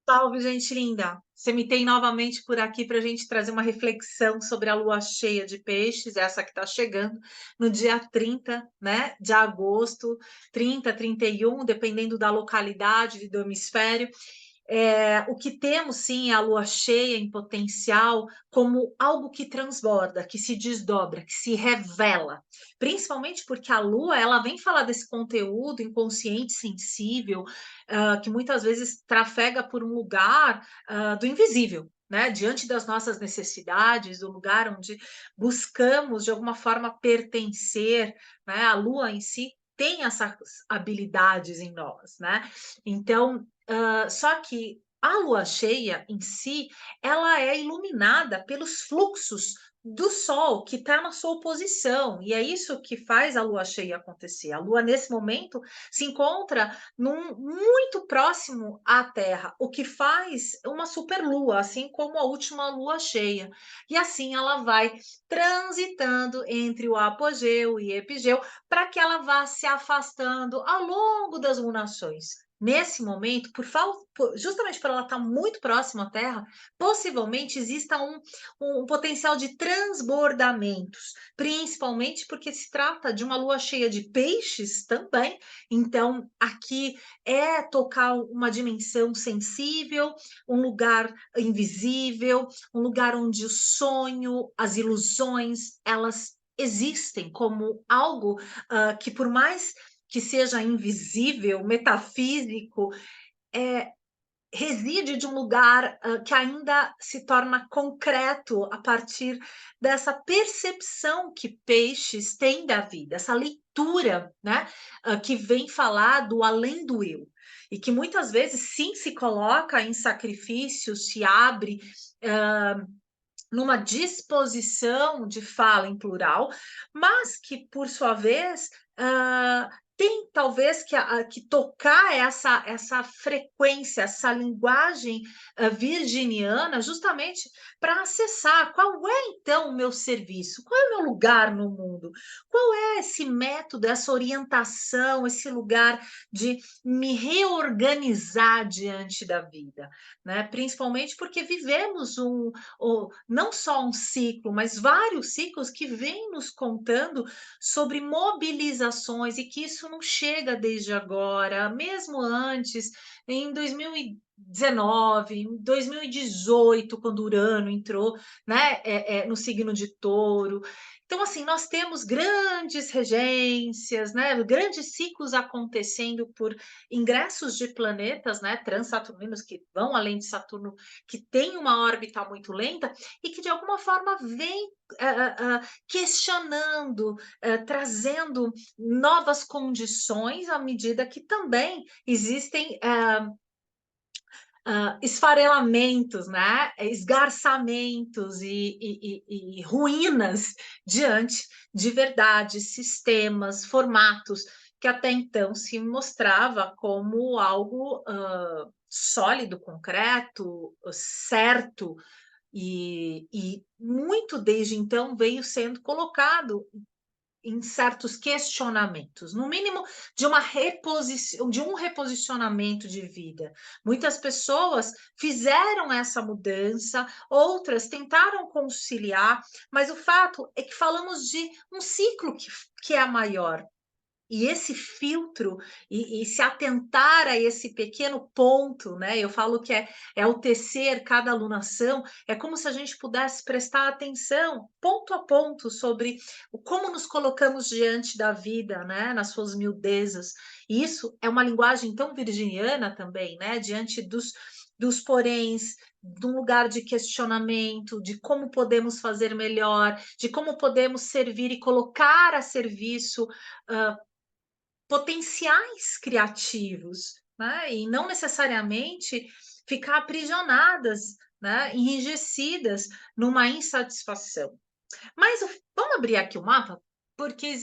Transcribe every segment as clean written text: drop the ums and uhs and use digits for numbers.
Salve, gente linda! Você me tem novamente por aqui para a gente trazer uma reflexão sobre a lua cheia de peixes, essa que está chegando no dia 30, né, de agosto, 30, 31, dependendo da localidade e do hemisfério. O que temos sim é a lua cheia em potencial como algo que transborda, que se desdobra, que se revela, principalmente porque a lua ela vem falar desse conteúdo inconsciente, sensível, que muitas vezes trafega por um lugar do invisível. Né, diante das nossas necessidades, do lugar onde buscamos de alguma forma pertencer, né, a lua em si tem essas habilidades em nós, né? Então, só que a lua cheia em si, ela é iluminada pelos fluxos do Sol que está na sua oposição, e é isso que faz a lua cheia acontecer. A lua, nesse momento, se encontra muito próximo à Terra, o que faz uma superlua, assim como a última lua cheia. E assim ela vai transitando entre o apogeu e epigeu para que ela vá se afastando ao longo das lunações. Nesse momento, justamente por ela estar muito próxima à Terra, possivelmente exista um potencial de transbordamentos, principalmente porque se trata de uma lua cheia de peixes também. Então, aqui é tocar uma dimensão sensível, um lugar invisível, um lugar onde o sonho, as ilusões, elas existem como algo que, por mais que seja invisível, metafísico, é, reside de um lugar que ainda se torna concreto a partir dessa percepção que peixes têm da vida, essa leitura, né, que vem falar do além do eu. E que muitas vezes, sim, se coloca em sacrifício, se abre numa disposição de fala em plural, mas que, por sua vez, tem talvez que tocar essa frequência, essa linguagem virginiana, justamente para acessar qual é então o meu serviço, qual é o meu lugar no mundo, qual é esse método, essa orientação, esse lugar de me reorganizar diante da vida, né? Principalmente porque vivemos ou não só um ciclo, mas vários ciclos que vêm nos contando sobre mobilizações e que isso não chega desde agora, mesmo antes, em 2019, em 2018, quando Urano entrou, né, no signo de Touro. Então, assim, nós temos grandes regências, né, grandes ciclos acontecendo por ingressos de planetas, né, transaturninos que vão além de Saturno, que tem uma órbita muito lenta e que de alguma forma vem questionando, trazendo novas condições à medida que também existem esfarelamentos, né? Esgarçamentos e ruínas diante de verdades, sistemas, formatos que até então se mostrava como algo sólido, concreto, certo, e muito desde então veio sendo colocado em certos questionamentos, no mínimo de um reposicionamento de vida. Muitas pessoas fizeram essa mudança, outras tentaram conciliar, mas o fato é que falamos de um ciclo que é maior. E esse filtro e se atentar a esse pequeno ponto, né, eu falo que é o tecer cada alunação, é como se a gente pudesse prestar atenção, ponto a ponto, sobre o como nos colocamos diante da vida, né, nas suas miudezas. E isso é uma linguagem tão virginiana também, né, diante dos poréns, de um lugar de questionamento, de como podemos fazer melhor, de como podemos servir e colocar a serviço potenciais criativos, né? E não necessariamente ficar aprisionadas, né? Enrijecidas numa insatisfação. Mas vamos abrir aqui o mapa, porque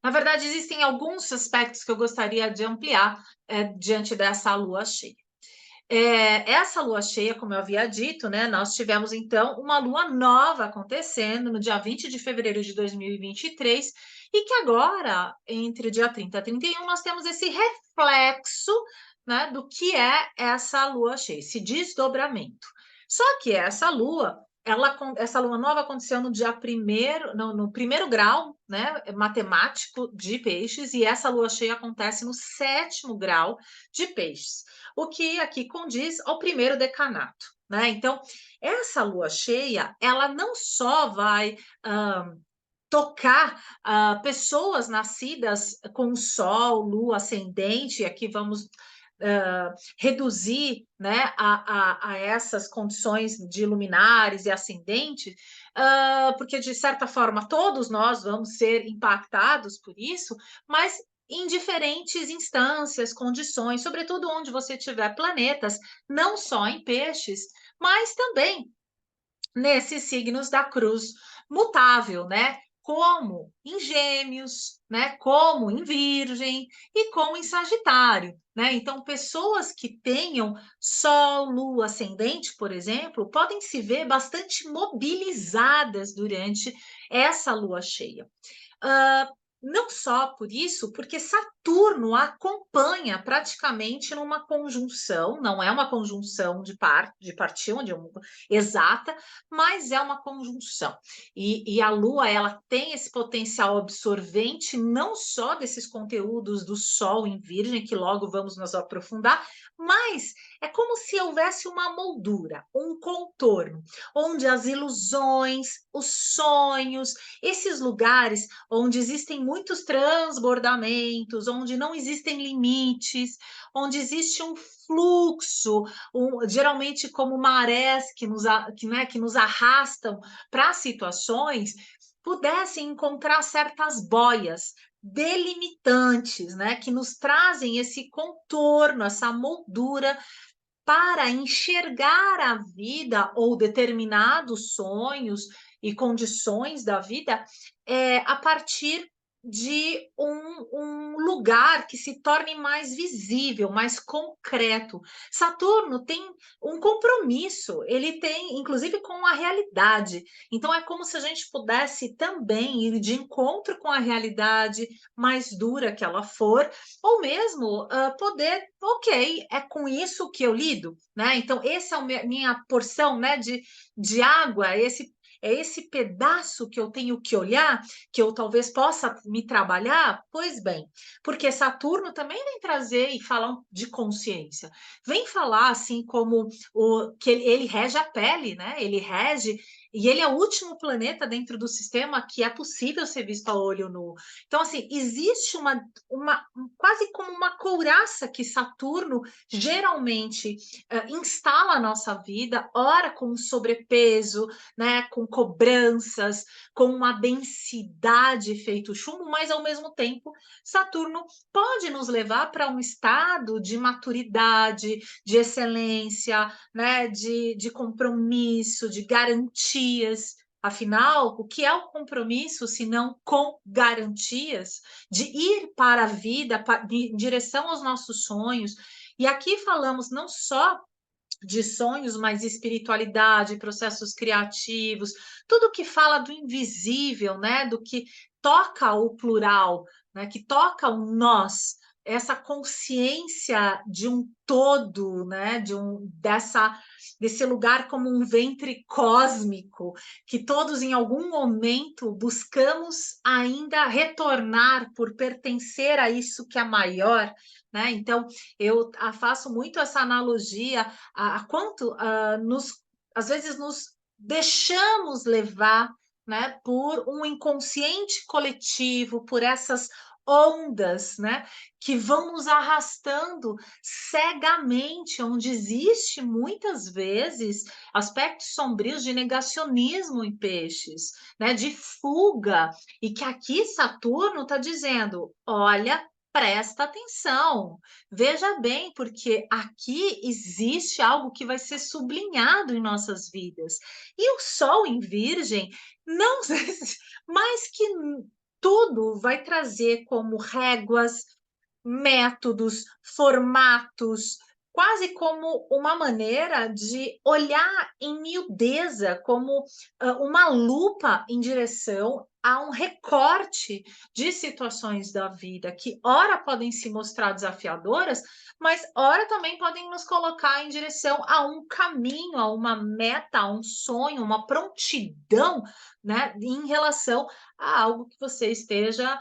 na verdade, existem alguns aspectos que eu gostaria de ampliar diante dessa lua cheia. Essa lua cheia, como eu havia dito, né, nós tivemos então uma lua nova acontecendo no dia 20 de fevereiro de 2023, e que agora, entre o dia 30 e 31, nós temos esse reflexo né, do que é essa lua cheia, esse desdobramento. Só que essa lua, essa lua nova aconteceu no dia primeiro, no primeiro grau, né, matemático de peixes, e essa lua cheia acontece no sétimo grau de peixes, o que aqui condiz ao primeiro decanato, né? Então, essa lua cheia, ela não só vai tocar pessoas nascidas com Sol, Lua ascendente, aqui vamos reduzir, né, a essas condições de luminares e ascendente, porque de certa forma todos nós vamos ser impactados por isso, mas em diferentes instâncias, condições, sobretudo onde você tiver planetas, não só em peixes, mas também nesses signos da cruz mutável, né? Como em Gêmeos, né? Como em Virgem e como em Sagitário, né? Então, pessoas que tenham Sol, Lua, Ascendente, por exemplo, podem se ver bastante mobilizadas durante essa lua cheia. Ah, não só por isso, porque Saturno acompanha praticamente numa conjunção, não é uma conjunção de partição, exata, mas é uma conjunção. E a Lua, ela tem esse potencial absorvente, não só desses conteúdos do Sol em Virgem, que logo vamos nos aprofundar, mas é como se houvesse uma moldura, um contorno, onde as ilusões, os sonhos, esses lugares onde existem muitos transbordamentos, onde não existem limites, onde existe um fluxo, geralmente como marés que nos arrastam para situações, pudessem encontrar certas boias delimitantes, né, que nos trazem esse contorno, essa moldura para enxergar a vida ou determinados sonhos e condições da vida a partir de um lugar que se torne mais visível, mais concreto. Saturno tem um compromisso, ele tem, inclusive, com a realidade. Então, é como se a gente pudesse também ir de encontro com a realidade, mais dura que ela for, ou mesmo poder, ok, é com isso que eu lido, né? Então, essa é a minha porção, né, de água, é esse pedaço que eu tenho que olhar, que eu talvez possa me trabalhar. Pois bem, porque Saturno também vem trazer e falar de consciência, vem falar assim como que ele rege a pele, né? Ele rege. E ele é o último planeta dentro do sistema que é possível ser visto a olho nu. Então, assim, existe quase como uma couraça que Saturno geralmente instala a nossa vida, ora com sobrepeso, né, com cobranças, com uma densidade feito chumbo, mas ao mesmo tempo Saturno pode nos levar para um estado de maturidade, de excelência, né, de compromisso, de garantias. Afinal, o que é o compromisso se não com garantias de ir para a vida, em direção aos nossos sonhos? E aqui falamos não só de sonhos, mas espiritualidade, processos criativos, tudo que fala do invisível, né? Do que toca o plural, né? Que toca o nós, essa consciência de um todo, né? Desse lugar como um ventre cósmico, que todos em algum momento buscamos ainda retornar por pertencer a isso que é maior, né? Então, eu faço muito essa analogia a quanto às vezes nos deixamos levar, né, por um inconsciente coletivo, por essas ondas, né, que vão nos arrastando cegamente, onde existe muitas vezes aspectos sombrios de negacionismo em peixes, né, de fuga, e que aqui Saturno está dizendo: olha, presta atenção, veja bem, porque aqui existe algo que vai ser sublinhado em nossas vidas. E o Sol em Virgem, não, mais que tudo, vai trazer como réguas, métodos, formatos, quase como uma maneira de olhar em miudeza, como uma lupa em direção há um recorte de situações da vida que ora podem se mostrar desafiadoras, mas ora também podem nos colocar em direção a um caminho, a uma meta, a um sonho, uma prontidão, né, em relação a algo que você esteja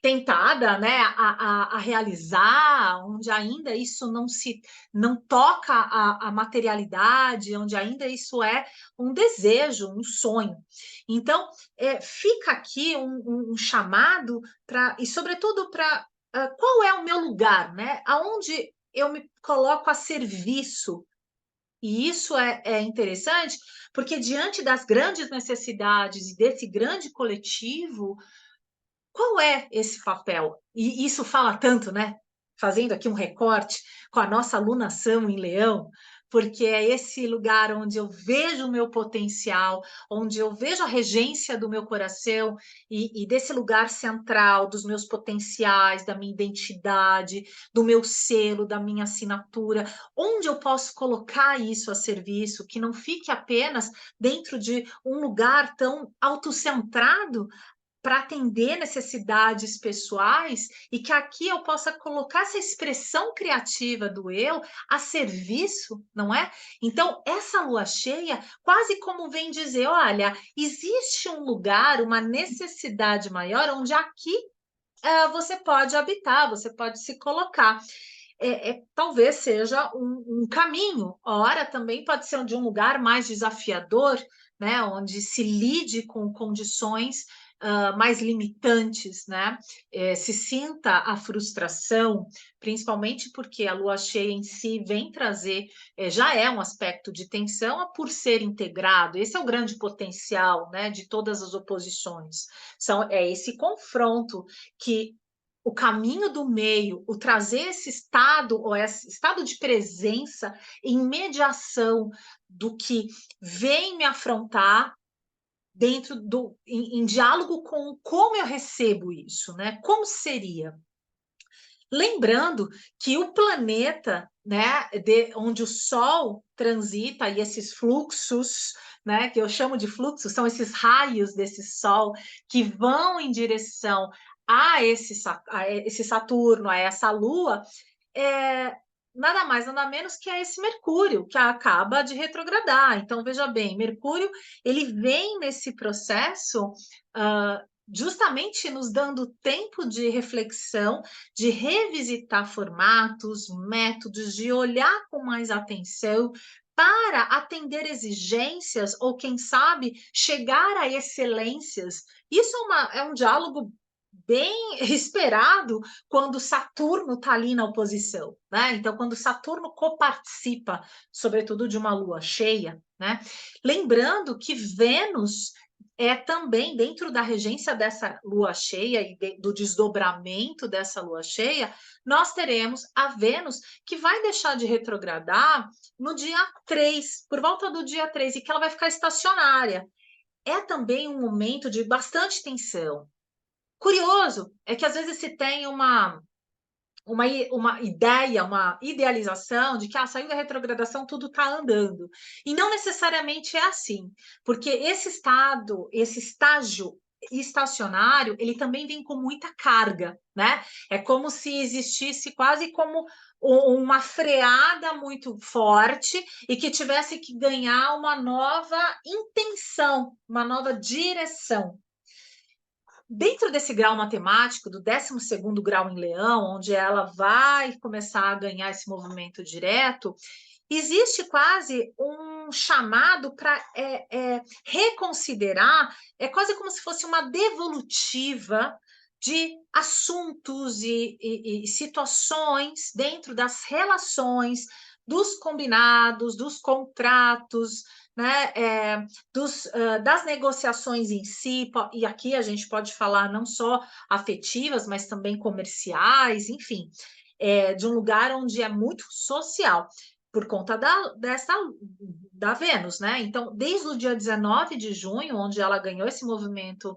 tentada, né, a realizar, onde ainda isso não toca a materialidade, onde ainda isso é um desejo, um sonho. Então, fica aqui um chamado para, e sobretudo para, qual é o meu lugar, né? Aonde eu me coloco a serviço. E isso é interessante, porque diante das grandes necessidades e desse grande coletivo, qual é esse papel? E isso fala tanto, né? Fazendo aqui um recorte com a nossa alunação em Leão, porque é esse lugar onde eu vejo o meu potencial, onde eu vejo a regência do meu coração e desse lugar central dos meus potenciais, da minha identidade, do meu selo, da minha assinatura, onde eu posso colocar isso a serviço, que não fique apenas dentro de um lugar tão autocentrado, para atender necessidades pessoais e que aqui eu possa colocar essa expressão criativa do eu a serviço, não é? Então, essa lua cheia quase como vem dizer: olha, existe um lugar, uma necessidade maior, onde aqui você pode habitar, você pode se colocar. Talvez seja um caminho, ora também pode ser de um lugar mais desafiador, né, onde se lide com condições mais limitantes, né? Se sinta a frustração, principalmente porque a lua cheia em si vem trazer, já é um aspecto de tensão por ser integrado. Esse é o grande potencial, né, de todas as oposições. É esse confronto que o caminho do meio, o trazer esse estado, ou esse estado de presença em mediação do que vem me afrontar dentro em diálogo com como eu recebo isso, né? Como seria? Lembrando que o planeta, né, onde o Sol transita e esses fluxos, né, que eu chamo de fluxos, são esses raios desse Sol que vão em direção a esse Saturno, a essa Lua, é nada mais, nada menos que é esse Mercúrio, que acaba de retrogradar. Então, veja bem, Mercúrio, ele vem nesse processo justamente nos dando tempo de reflexão, de revisitar formatos, métodos, de olhar com mais atenção para atender exigências ou, quem sabe, chegar a excelências. Isso é um diálogo bem esperado quando Saturno está ali na oposição, né? Então, quando Saturno coparticipa, sobretudo de uma lua cheia, né? Lembrando que Vênus é também dentro da regência dessa lua cheia e do desdobramento dessa lua cheia, nós teremos a Vênus que vai deixar de retrogradar no dia 3, por volta do dia 3, e que ela vai ficar estacionária. É também um momento de bastante tensão. Curioso é que às vezes se tem uma ideia, uma idealização de que saiu da retrogradação, tudo está andando. E não necessariamente é assim, porque esse estado, esse estágio estacionário, ele também vem com muita carga, né? É como se existisse quase como uma freada muito forte e que tivesse que ganhar uma nova intenção, uma nova direção. Dentro desse grau matemático, do 12º grau em Leão, onde ela vai começar a ganhar esse movimento direto, existe quase um chamado para reconsiderar, é quase como se fosse uma devolutiva de assuntos e situações dentro das relações, dos combinados, dos contratos, né, das negociações em si, e aqui a gente pode falar não só afetivas, mas também comerciais, enfim, de um lugar onde é muito social por conta da Vênus, né? Então, desde o dia 19 de junho, onde ela ganhou esse movimento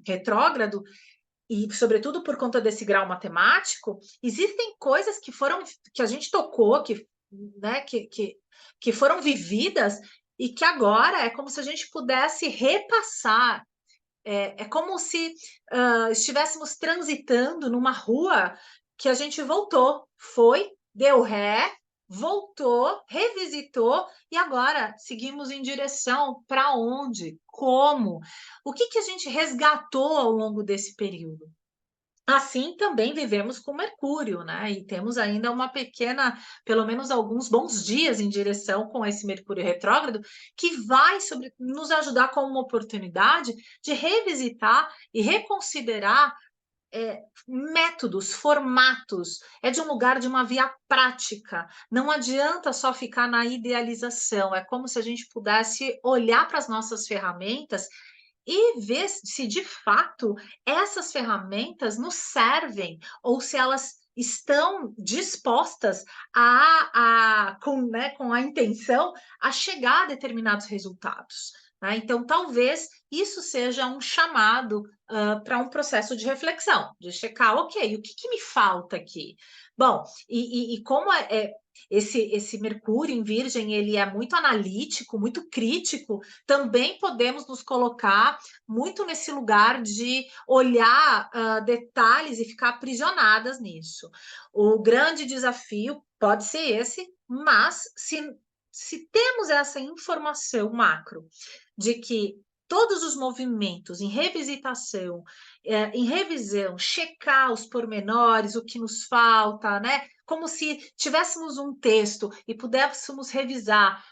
retrógrado, e sobretudo por conta desse grau matemático, existem coisas que a gente tocou, né, que foram vividas e que agora é como se a gente pudesse repassar, é como se estivéssemos transitando numa rua que a gente voltou, foi, deu ré, voltou, revisitou e agora seguimos em direção para onde? Como? O que que a gente resgatou ao longo desse período? Assim também vivemos com Mercúrio, né? E temos ainda uma pequena, pelo menos alguns bons dias em direção com esse Mercúrio retrógrado, que vai nos ajudar com uma oportunidade de revisitar e reconsiderar métodos, formatos. É de um lugar de uma via prática. Não adianta só ficar na idealização. É como se a gente pudesse olhar para as nossas ferramentas e ver se de fato essas ferramentas nos servem ou se elas estão dispostas com a intenção a chegar a determinados resultados. Né? Então, talvez isso seja um chamado para um processo de reflexão, de checar, ok, o que, que me falta aqui? Bom, e como esse Mercúrio em Virgem ele é muito analítico, muito crítico, também podemos nos colocar muito nesse lugar de olhar detalhes e ficar aprisionadas nisso. O grande desafio pode ser esse, mas se temos essa informação macro de que todos os movimentos em revisitação, em revisão, checar os pormenores, o que nos falta, né? Como se tivéssemos um texto e pudéssemos revisar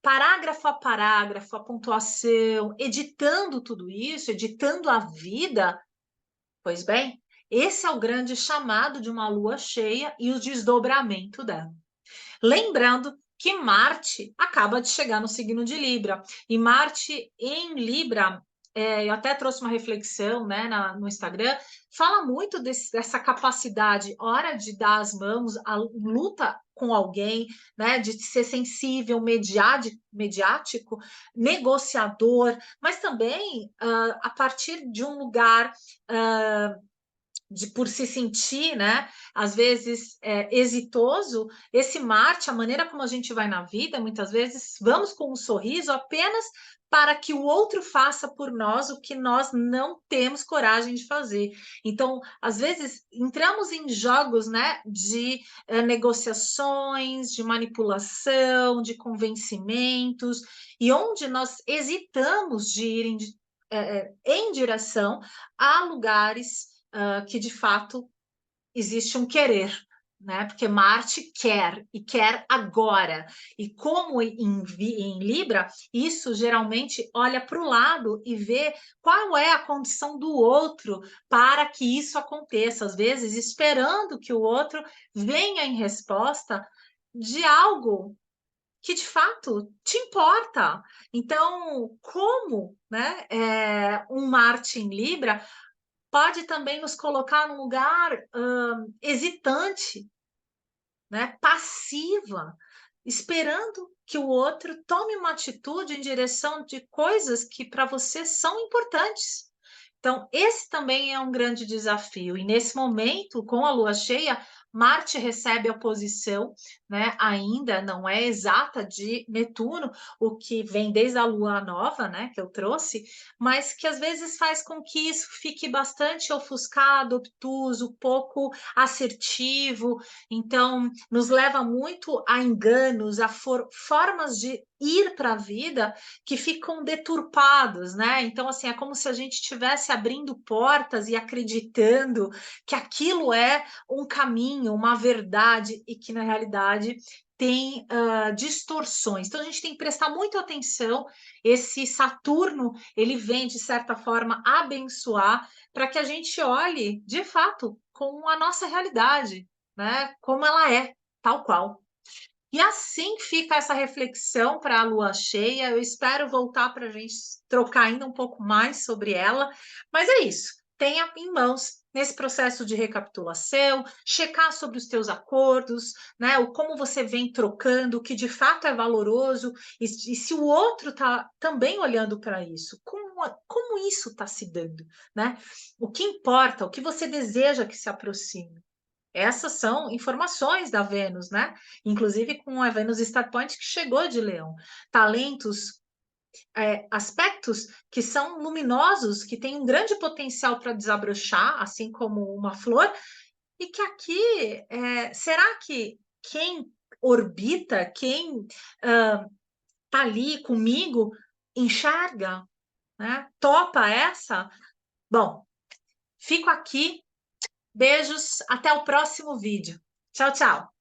parágrafo a parágrafo, a pontuação, editando tudo isso, editando a vida, pois bem, esse é o grande chamado de uma lua cheia e o desdobramento dela. Lembrando que Marte acaba de chegar no signo de Libra, e Marte em Libra, eu até trouxe uma reflexão né, no Instagram, fala muito dessa capacidade, hora de dar as mãos, a luta com alguém, né, de ser sensível, mediático, negociador, mas também a partir de um lugar por se sentir, né, às vezes exitoso, esse Marte, a maneira como a gente vai na vida, muitas vezes vamos com um sorriso apenas para que o outro faça por nós o que nós não temos coragem de fazer. Então, às vezes, entramos em jogos, né, de negociações, de manipulação, de convencimentos, e onde nós hesitamos de ir em direção a lugares que de fato existe um querer, né? Porque Marte quer e quer agora. E como em Libra, isso geralmente olha para o lado e vê qual é a condição do outro para que isso aconteça. Às vezes, esperando que o outro venha em resposta de algo que de fato te importa. Então, como né, um Marte em Libra pode também nos colocar num lugar hesitante, né? Passiva, esperando que o outro tome uma atitude em direção de coisas que para você são importantes. Então, esse também é um grande desafio. E nesse momento, com a lua cheia, Marte recebe a oposição, né? Ainda não é exata de Netuno, o que vem desde a lua nova, né? Que eu trouxe, mas que às vezes faz com que isso fique bastante ofuscado, obtuso, pouco assertivo. Então, nos leva muito a enganos, a formas de ir para a vida que ficam deturpados, né? Então, assim, é como se a gente estivesse abrindo portas e acreditando que aquilo é um caminho, uma verdade, e que na realidade tem distorções. Então, a gente tem que prestar muita atenção. Esse Saturno, ele vem, de certa forma, abençoar para que a gente olhe, de fato, com a nossa realidade, né? Como ela é, tal qual. E assim fica essa reflexão para a lua cheia. Eu espero voltar para a gente trocar ainda um pouco mais sobre ela. Mas é isso. Tenha em mãos nesse processo de recapitulação, checar sobre os teus acordos, né? O como você vem trocando, o que de fato é valoroso, e se o outro está também olhando para isso, como isso está se dando, né? O que importa, o que você deseja que se aproxime. Essas são informações da Vênus, né? Inclusive com a Vênus Star Point que chegou de Leão. Talentos, aspectos que são luminosos, que têm um grande potencial para desabrochar, assim como uma flor, e que aqui, será que quem orbita, quem tá ali comigo, enxerga, né? Topa essa? Bom, fico aqui. Beijos, até o próximo vídeo. Tchau, tchau.